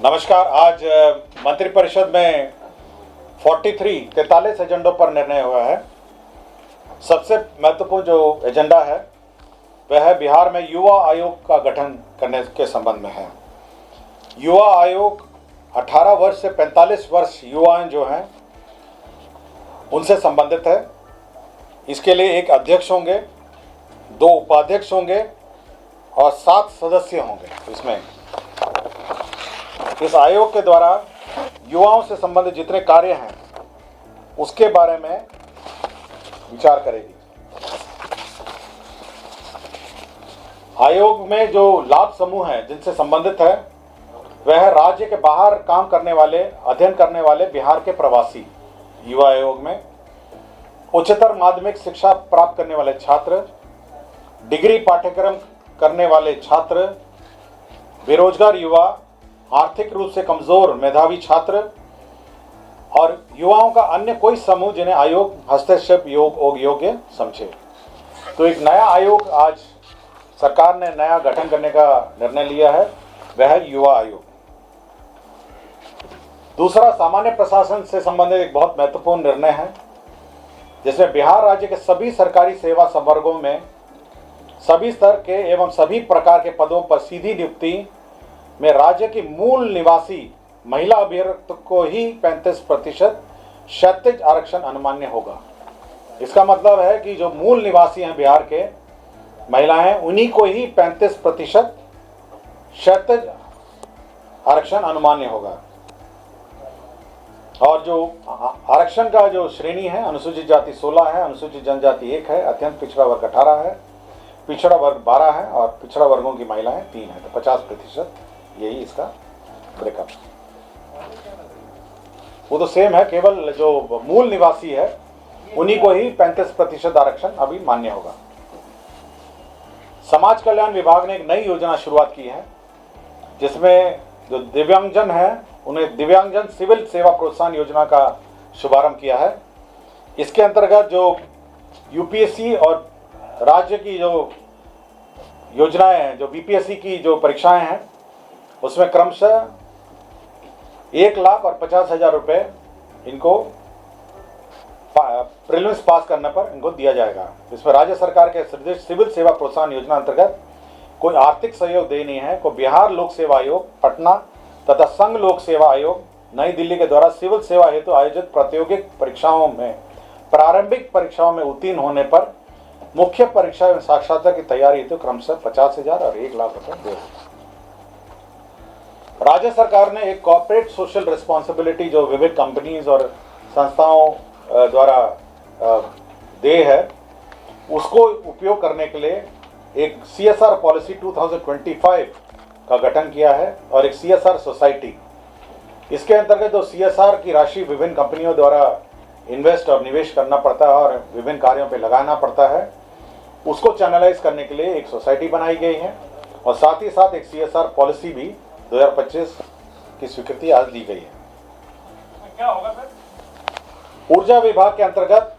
नमस्कार। आज मंत्रिपरिषद में 43 एजेंडों पर निर्णय हुआ है। सबसे महत्वपूर्ण जो एजेंडा है वह है बिहार में युवा आयोग का गठन करने के संबंध में है। युवा आयोग 18 वर्ष से 45 वर्ष युवाएं जो हैं उनसे संबंधित है। इसके लिए एक अध्यक्ष होंगे, 2 उपाध्यक्ष होंगे और 7 सदस्य होंगे। इसमें इस आयोग के द्वारा युवाओं से संबंधित जितने कार्य हैं उसके बारे में विचार करेगी। आयोग में जो लाभ समूह हैं जिनसे संबंधित है वह राज्य के बाहर काम करने वाले, अध्ययन करने वाले बिहार के प्रवासी। युवा आयोग में उच्चतर माध्यमिक शिक्षा प्राप्त करने वाले छात्र, डिग्री पाठ्यक्रम करने वाले छात्र, बेरोजगार युवा, आर्थिक रूप से कमजोर मेधावी छात्र और युवाओं का अन्य कोई समूह जिन्हें आयोग हस्तक्षेप योग्य समझे। तो एक नया आयोग आज सरकार ने नया गठन करने का निर्णय लिया है, वह है युवा आयोग। दूसरा, सामान्य प्रशासन से संबंधित एक बहुत महत्वपूर्ण निर्णय है जिसमें बिहार राज्य के सभी सरकारी सेवा संवर्गों में सभी स्तर के एवं सभी प्रकार के पदों पर सीधी नियुक्ति में राज्य की मूल निवासी महिला अभ्यर्थी को ही 35% क्षैतिज आरक्षण अनुमान्य होगा। इसका मतलब है कि जो मूल निवासी हैं बिहार के महिलाएं, उन्हीं को ही 35% क्षैतिज आरक्षण अनुमान्य होगा। और जो आरक्षण का जो श्रेणी है, अनुसूचित जाति 16 है, अनुसूचित जनजाति 1 है, अत्यंत पिछड़ा वर्ग 18 है, पिछड़ा वर्ग 12 है और पिछड़ा वर्गों की महिलाएं 3 है। तो 50% यही इसका ब्रेकअप। वो तो सेम है, केवल जो मूल निवासी है उन्हीं को ही 35% आरक्षण अभी मान्य होगा। समाज कल्याण विभाग ने एक नई योजना शुरुआत की है जिसमें जो दिव्यांगजन है उन्हें दिव्यांगजन सिविल सेवा प्रोत्साहन योजना का शुभारंभ किया है। इसके अंतर्गत जो यूपीएससी और राज्य की जो योजनाएं हैं, जो बीपीएससी की जो परीक्षाएं हैं, उसमें क्रमशः 1,50,000 रुपये इनको प्रीलिम्स पास करने पर इनको दिया जाएगा। इसमें राज्य सरकार के सिविल सेवा प्रोत्साहन योजना अंतर्गत कोई आर्थिक सहयोग दे नहीं है को बिहार लोक सेवा आयोग पटना तथा संघ लोक सेवा आयोग नई दिल्ली के द्वारा सिविल सेवा हेतु आयोजित प्रतियोगिक परीक्षाओं में प्रारंभिक परीक्षाओं में उत्तीर्ण होने पर मुख्य परीक्षा एवं साक्षात्कार की तैयारी हेतु क्रमशः 50,000 और 1,00,000 रुपये दे। राज्य सरकार ने एक कॉर्पोरेट सोशल रिस्पॉन्सिबिलिटी जो विविध कंपनीज और संस्थाओं द्वारा दे है उसको उपयोग करने के लिए एक CSR पॉलिसी 2025 का गठन किया है और एक CSR सोसाइटी। इसके अंतर्गत जो CSR की राशि विभिन्न कंपनियों द्वारा इन्वेस्ट और निवेश करना पड़ता है और विभिन्न कार्यों पे लगाना पड़ता है, उसको चैनलाइज करने के लिए एक सोसाइटी बनाई गई है और साथ ही साथ एक CSR पॉलिसी भी 2025 की स्वीकृति आज दी गई है। क्या होगा सर? ऊर्जा विभाग के अंतर्गत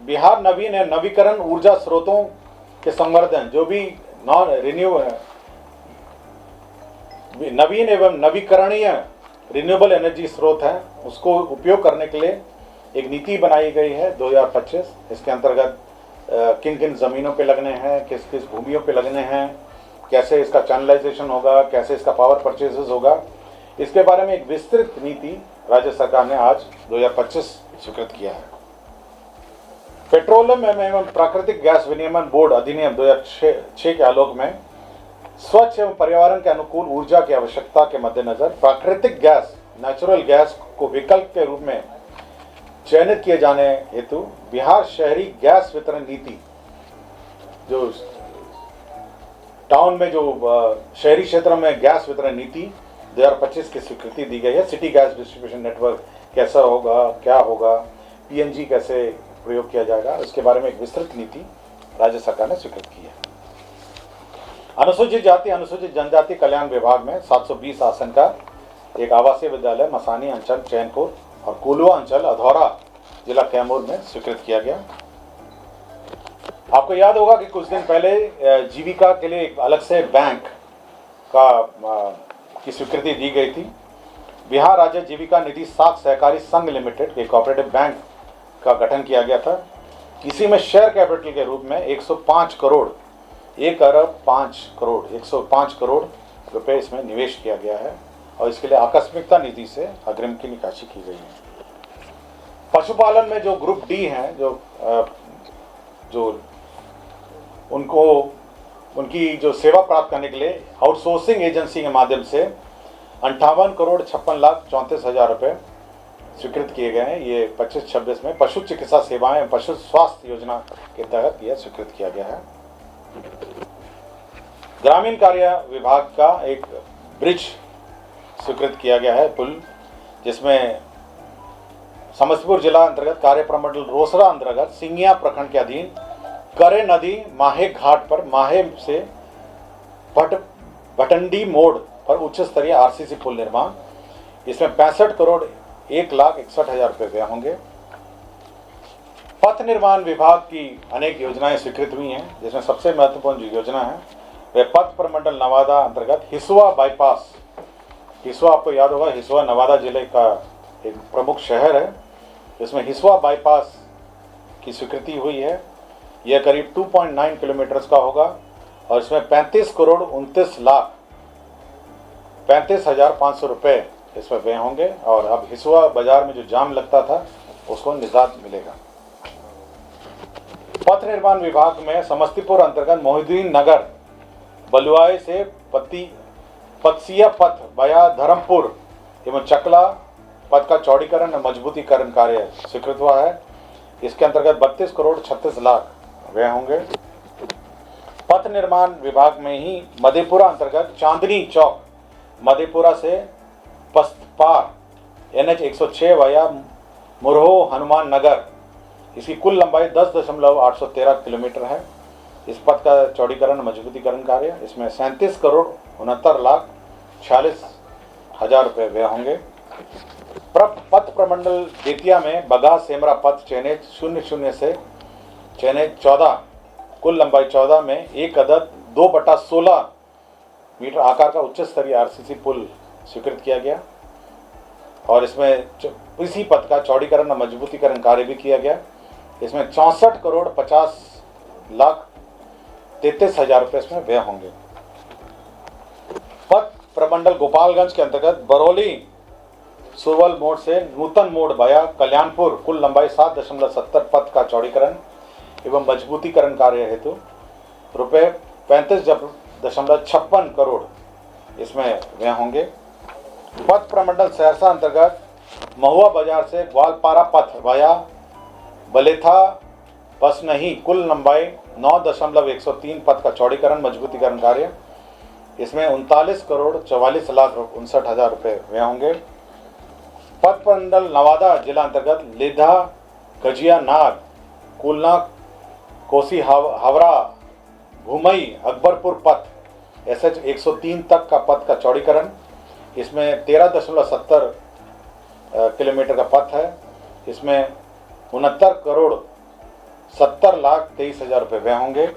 बिहार नवीन एवं नवीकरण ऊर्जा स्रोतों के संवर्धन, जो भी नवीन एवं नवीकरणीय रिन्यूएबल एनर्जी स्रोत हैं, उसको उपयोग करने के लिए एक नीति बनाई गई है 2025। इसके अंतर्गत किन किन ज़मीनों पे लगने हैं, किस किस भूमियों पे लगने हैं, कैसे इसका चैनलाइजेशन होगा, कैसे इसका पावर परचेजेस होगा, इसके बारे में एक विस्तृत नीति राज्य सरकार ने आज 2025 स्वीकृत किया है। पेट्रोलियम एवं प्राकृतिक गैस विनियमन बोर्ड अधिनियम 2006 के आलोक में स्वच्छ एवं पर्यावरण के अनुकूल ऊर्जा की आवश्यकता के मद्देनजर प्राकृतिक गैस, नेचुरल गैस को विकल्प के रूप में चयनित किए जाने हेतु बिहार शहरी गैस वितरण नीति, जो टाउन में जो शहरी क्षेत्रों में गैस वितरण नीति 2025 की स्वीकृति दी गई है। सिटी गैस डिस्ट्रीब्यूशन नेटवर्क कैसा होगा, क्या होगा, पीएनजी कैसे प्रयोग किया जाएगा, इसके बारे में एक विस्तृत नीति राज्य सरकार ने स्वीकृत की है। अनुसूचित जाति अनुसूचित जनजाति कल्याण विभाग में 720 आसन का एक आवासीय विद्यालय मसानी अंचल चैनपुर और कोलुआ अंचल अधौरा जिला कैमूर में स्वीकृत किया गया। आपको याद होगा कि कुछ दिन पहले जीविका के लिए एक अलग से बैंक का की स्वीकृति दी गई थी। बिहार राज्य जीविका निधि साख सहकारी संघ लिमिटेड एक कोऑपरेटिव बैंक का गठन किया गया था। इसी में शेयर कैपिटल के रूप में 105 करोड़ 105 करोड़ रुपए इसमें निवेश किया गया है और इसके लिए आकस्मिकता निधि से अग्रिम की निकासी की गई है। पशुपालन में जो ग्रुप डी हैं, जो उनकी जो सेवा प्राप्त करने के लिए आउटसोर्सिंग एजेंसी के माध्यम से 58 करोड़ 56 लाख 34,000 रुपये स्वीकृत किए गए हैं। ये 25-26 में पशु चिकित्सा सेवाएं पशु स्वास्थ्य योजना के तहत यह स्वीकृत किया गया है। ग्रामीण कार्य विभाग का एक ब्रिज स्वीकृत किया गया है, पुल, जिसमें समस्तीपुर जिला अंतर्गत कार्य प्रमंडल रोसड़ा अंतर्गत सिंगिया प्रखंड के अधीन करे नदी माहे घाट पर माहे से भटंडी मोड़ पर उच्च स्तरीय आरसीसी पुल निर्माण। इसमें 65 करोड़ 1,61,000 रुपये व्यय होंगे। पथ निर्माण विभाग की अनेक योजनाएं स्वीकृत हुई हैं, जिसमें सबसे महत्वपूर्ण जो योजना है वह पथ प्रमंडल नवादा अंतर्गत हिसुआ बाईपास। हिसुआ आपको याद होगा, हिसुआ नवादा जिले का एक प्रमुख शहर है। इसमें हिसुआ बाईपास की स्वीकृति हुई है। यह करीब 2.9 किलोमीटर का होगा और इसमें 35 करोड़ 29 लाख 35,500 रुपये इसमें व्यय होंगे और अब हिसुआ बाजार में जो जाम लगता था उसको निजात मिलेगा। पथ निर्माण विभाग में समस्तीपुर अंतर्गत मोहिउद्दीन नगर बलुआई से पत्सिया पथ वाया धर्मपुर एवं चकला पथ का चौड़ीकरण और मजबूतीकरण कार्य स्वीकृत हुआ है। इसके अंतर्गत 32 करोड़ 36 लाख व्यय होंगे। पथ निर्माण विभाग में ही मधेपुरा अंतर्गत चांदनी चौक मधेपुरा से पस्तपार NH 106 वाया मुरहो हनुमान नगर, इसकी कुल लंबाई 10.813 किलोमीटर है। इस पथ का चौड़ीकरण मजबूतीकरण कार्य, इसमें 37 करोड़ 69 लाख 46,000 रुपये व्यय होंगे। पथ प्रमंडल बेतिया में बगा सेमरा पथ चयनित 00 से चयनित 14 कुल लंबाई 14 में एक अदद 2/16 मीटर आकार का उच्च स्तरीय आरसीसी पुल स्वीकृत किया गया और इसमें इसी पथ का चौड़ीकरण और मजबूतीकरण कार्य भी किया गया। इसमें 64 करोड़ 50 लाख 33,000 रुपये इसमें व्यय होंगे। पथ प्रमंडल गोपालगंज के अंतर्गत बरौली सुरवल मोड़ से नूतन मोड़ वाया कल्याणपुर कुल लंबाई 7.70 पथ का चौड़ीकरण एवं मजबूतीकरण कार्य हेतु रुपये 35.56 करोड़ इसमें व्यय होंगे। पथ प्रमंडल सहरसा अंतर्गत महुआ बाजार से ग्वालपारा पथ वाया बलेथा बस नहीं कुल लंबाई 9.103 पथ का चौड़ीकरण मजबूतीकरण कार्य, इसमें 39 करोड़ 44 लाख 59,000 रुपये व्यय होंगे। पथ प्रमंडल नवादा जिला अंतर्गत लेधा गजिया नाग कुलना कोसी हावड़ा घुमई अकबरपुर पथ SH 103 तक का पथ का चौड़ीकरण, इसमें 13.70 किलोमीटर का पथ है। इसमें 69 करोड़ 70 लाख 23,000 रुपये व्यय होंगे।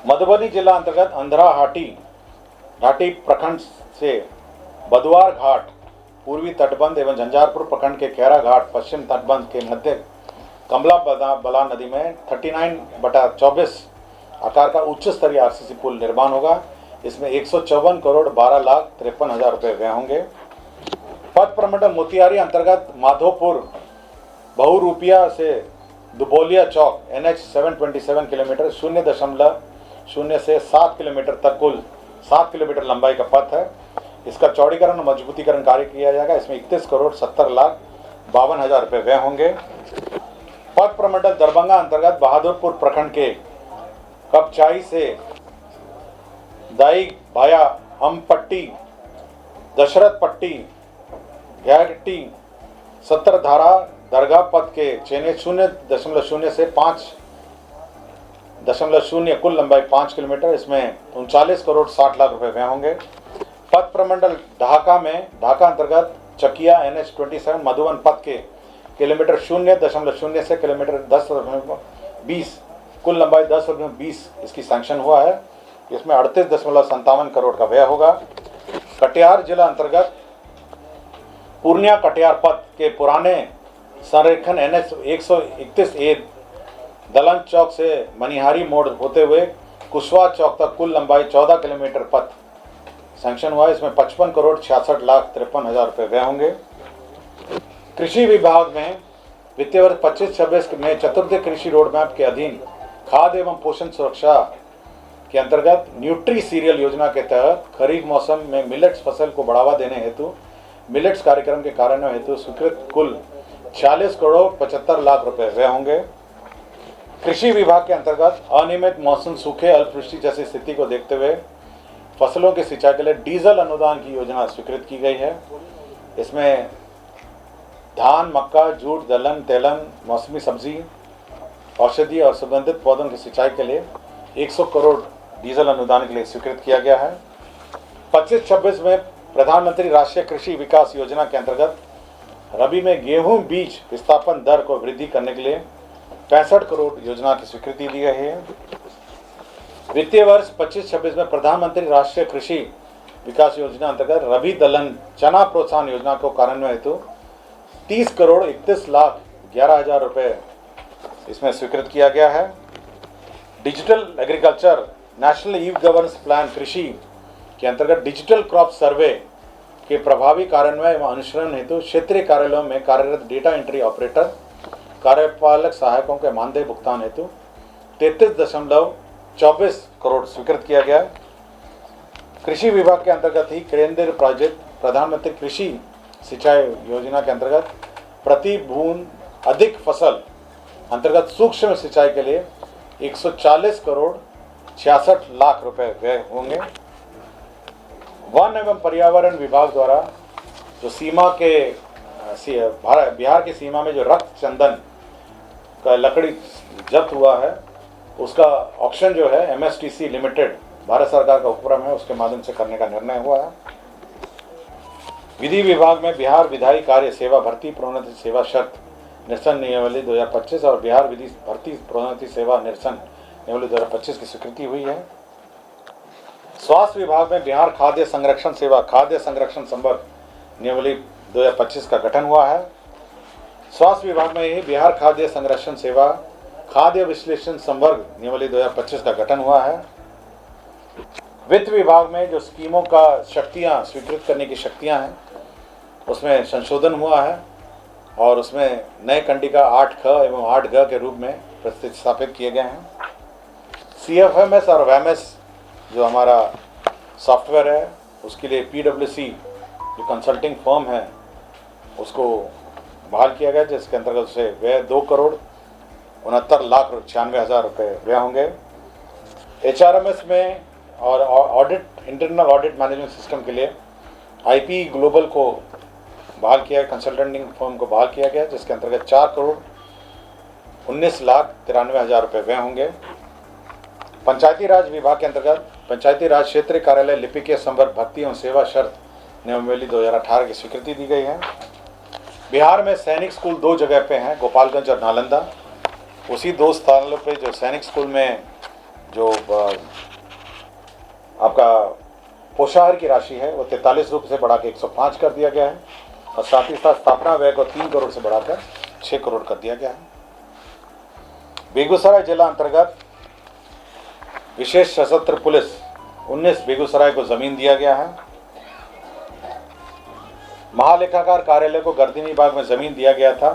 मधुबनी जिला अंतर्गत अंधरा घाटी प्रखंड से बदुआर घाट पूर्वी तटबंध एवं झंझारपुर प्रखंड के खैरा घाट पश्चिम तटबंध के मध्य कमला बला नदी में 39/24 आकार का उच्च स्तरीय आरसीसी पुल निर्माण होगा। इसमें 154 करोड़ 12 लाख 53,000 रुपये व्यय होंगे। पथ प्रमंडल मोतिहारी अंतर्गत माधोपुर बहुरूपिया से दुबोलिया चौक NH 727 किलोमीटर 0.0 से 7 किलोमीटर तक कुल 7 किलोमीटर लंबाई का पथ है। इसका चौड़ीकरण और मजबूतीकरण कार्य किया जाएगा। इसमें 31 करोड़ 70 लाख 52,000 रुपये व्यय होंगे। पथ प्रमंडल दरभंगा अंतर्गत बहादुरपुर प्रखंड के कपचाई से दाई भाया अमपट्टी दशरथ पट्टी घाटी 70 धारा दरगाह पथ के चयनित 0.0 से 5.0 कुल लंबाई 5 किलोमीटर, इसमें 39 करोड़ 60 लाख रुपए व्यय होंगे। पथ प्रमंडल ढाका में ढाका अंतर्गत चकिया NH 27 मधुबन पथ के किलोमीटर 0.0 से किलोमीटर 10.20 कुल लंबाई 10.20 इसकी सैंक्शन हुआ है। इसमें 38.57 करोड़ का व्यय होगा। कटिहार जिला अंतर्गत पूर्णिया कटिहार पथ के पुराने संरेखन NH 131A दलन चौक से मनिहारी मोड़ होते हुए कुशवाहा चौक तक कुल लंबाई 14 किलोमीटर पथ सैंक्शन हुआ है। इसमें 55 करोड़ 66,53,000 रुपये व्यय होंगे। कृषि विभाग में वित्तीय वर्ष 25-26 में चतुर्थ कृषि रोड मैप के अधीन खाद्य एवं पोषण सुरक्षा के अंतर्गत न्यूट्री सीरियल योजना के तहत खरीफ मौसम में मिलेट्स फसल को बढ़ावा देने हेतु मिलेट्स कार्यक्रम के कार्यान्वयन हेतु स्वीकृत कुल 46 करोड़ 75 लाख रुपए व्यय होंगे। कृषि विभाग के अंतर्गत अनियमित मौसम, सूखे, अल्पवृष्टि जैसी स्थिति को देखते हुए फसलों की सिंचाई के लिए डीजल अनुदान की योजना स्वीकृत की गई है। इसमें धान, मक्का, जूट, दलहन, तेलन, मौसमी सब्जी, औषधि और सुगंधित पौधों की सिंचाई के लिए 100 करोड़ डीजल अनुदान के लिए स्वीकृत किया गया है। 25-26 में प्रधानमंत्री राष्ट्रीय कृषि विकास योजना के अंतर्गत रबी में गेहूं बीज विस्थापन दर को वृद्धि करने के लिए 65 करोड़ योजना की स्वीकृति दी गई है। वित्तीय वर्ष 25-26 में प्रधानमंत्री राष्ट्रीय कृषि विकास योजना अंतर्गत रबी दलहन चना प्रोत्साहन योजना को कार्यान्वयन हेतु 30 करोड़ 31,11,000 रुपये इसमें स्वीकृत किया गया है। Digital agriculture national e governance plan कृषि के अंतर्गत डिजिटल क्रॉप सर्वे के प्रभावी कार्यान्वयन एवं अनुसरण हेतु क्षेत्रीय कार्यालयों में कार्यरत डेटा एंट्री ऑपरेटर, कार्यपालक सहायकों के मानदेय भुगतान हेतु 33.24 करोड़ स्वीकृत किया गया। कृषि विभाग के अंतर्गत ही केंद्रीय प्रोजेक्ट प्रधानमंत्री कृषि सिंचाई योजना के अंतर्गत प्रति बूंद अधिक फसल अंतर्गत सूक्ष्म सिंचाई के लिए 140 करोड़ 66 लाख रुपए व्यय होंगे। वन एवं पर्यावरण विभाग द्वारा जो सीमा के बिहार की सीमा में जो रक्त चंदन का लकड़ी जब्त हुआ है उसका ऑक्शन जो है MSTC लिमिटेड भारत सरकार का उपक्रम है, उसके माध्यम से करने का निर्णय हुआ है। विधि विभाग में बिहार विधायी कार्य सेवा भर्ती प्रोन्नति सेवा शर्त निरसन नियमावली 2025 और बिहार विधि भर्ती प्रोन्नति सेवा निरसन नियमावली 2025 की स्वीकृति हुई है। स्वास्थ्य विभाग में बिहार खाद्य संरक्षण सेवा खाद्य संरक्षण संवर्ग नियमावली 2025 का गठन हुआ है। स्वास्थ्य विभाग में ही बिहार खाद्य संरक्षण सेवा खाद्य विश्लेषण संवर्ग नियमावली 2025 का गठन हुआ है। वित्त विभाग में जो स्कीमों का शक्तियां स्वीकृत करने की शक्तियां हैं उसमें संशोधन हुआ है और उसमें नए कंडिका 8ख एवं 8ग के रूप में प्रतिस्थापित किए गए हैं। CFMS और WMS जो हमारा सॉफ्टवेयर है उसके लिए PwC जो कंसल्टिंग फर्म है उसको बहाल किया गया, जिसके अंतर्गत उसे व्यय 2 करोड़ 69,96,000 रुपये व्यय होंगे। HRMS में और audit internal audit management system के लिए IP ग्लोबल को बहाल किया, कंसल्टेंटिंग फर्म को बहाल किया गया, जिसके अंतर्गत 4 करोड़ 19,93,000 रुपये व्यय होंगे। पंचायती राज विभाग के अंतर्गत पंचायती राज क्षेत्रीय कार्यालय लिपिकीय संवर्ग भर्ती एवं सेवा शर्त नियमावली 2018 की स्वीकृति दी गई है। बिहार में सैनिक स्कूल 2 जगह पे हैं, गोपालगंज और नालंदा। उसी 2 स्थानों पे जो सैनिक स्कूल में जो आपका पोषाहार की राशि है वो 43 रुपये से बढ़ा के 105 कर दिया गया है और साथ ही साथ स्थापना व्यय को 3 करोड़ से बढ़ाकर 6 करोड़ कर दिया गया है। बेगूसराय जिला अंतर्गत विशेष सशस्त्र पुलिस 19 बेगूसराय को जमीन दिया गया है। महालेखाकार कार्यालय को गर्दनी बाग में जमीन दिया गया था,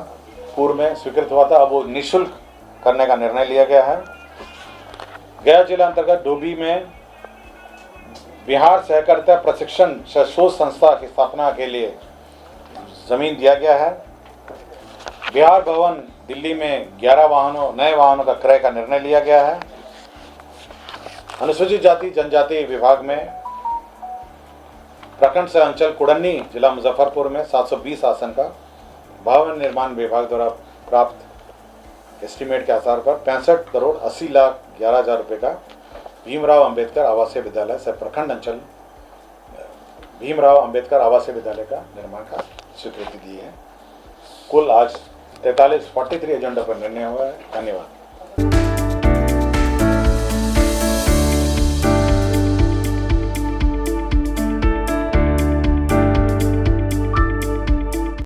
पूर्व में स्वीकृत हुआ था, अब वो निःशुल्क करने का निर्णय लिया गया है। गया जिला अंतर्गत डोभी में बिहार सहकारिता प्रशिक्षण शोध संस्था की स्थापना के लिए जमीन दिया गया है। बिहार भवन दिल्ली में 11 नए वाहनों का क्रय का निर्णय लिया गया है। अनुसूचित जाति जनजाति विभाग में प्रखंड से अंचल कुड़न्नी जिला मुजफ्फरपुर में 720 आसन का भवन निर्माण विभाग द्वारा प्राप्त एस्टीमेट के आधार पर 65 करोड़ 80,11,000 रुपये का भीमराव अंबेडकर आवासीय विद्यालय से प्रखंड अंचल भीमराव अंबेडकर आवासीय विद्यालय का निर्माण का स्वीकृति दी है। कुल आज 43 एजेंडा पर निर्णय हुआ है। धन्यवाद।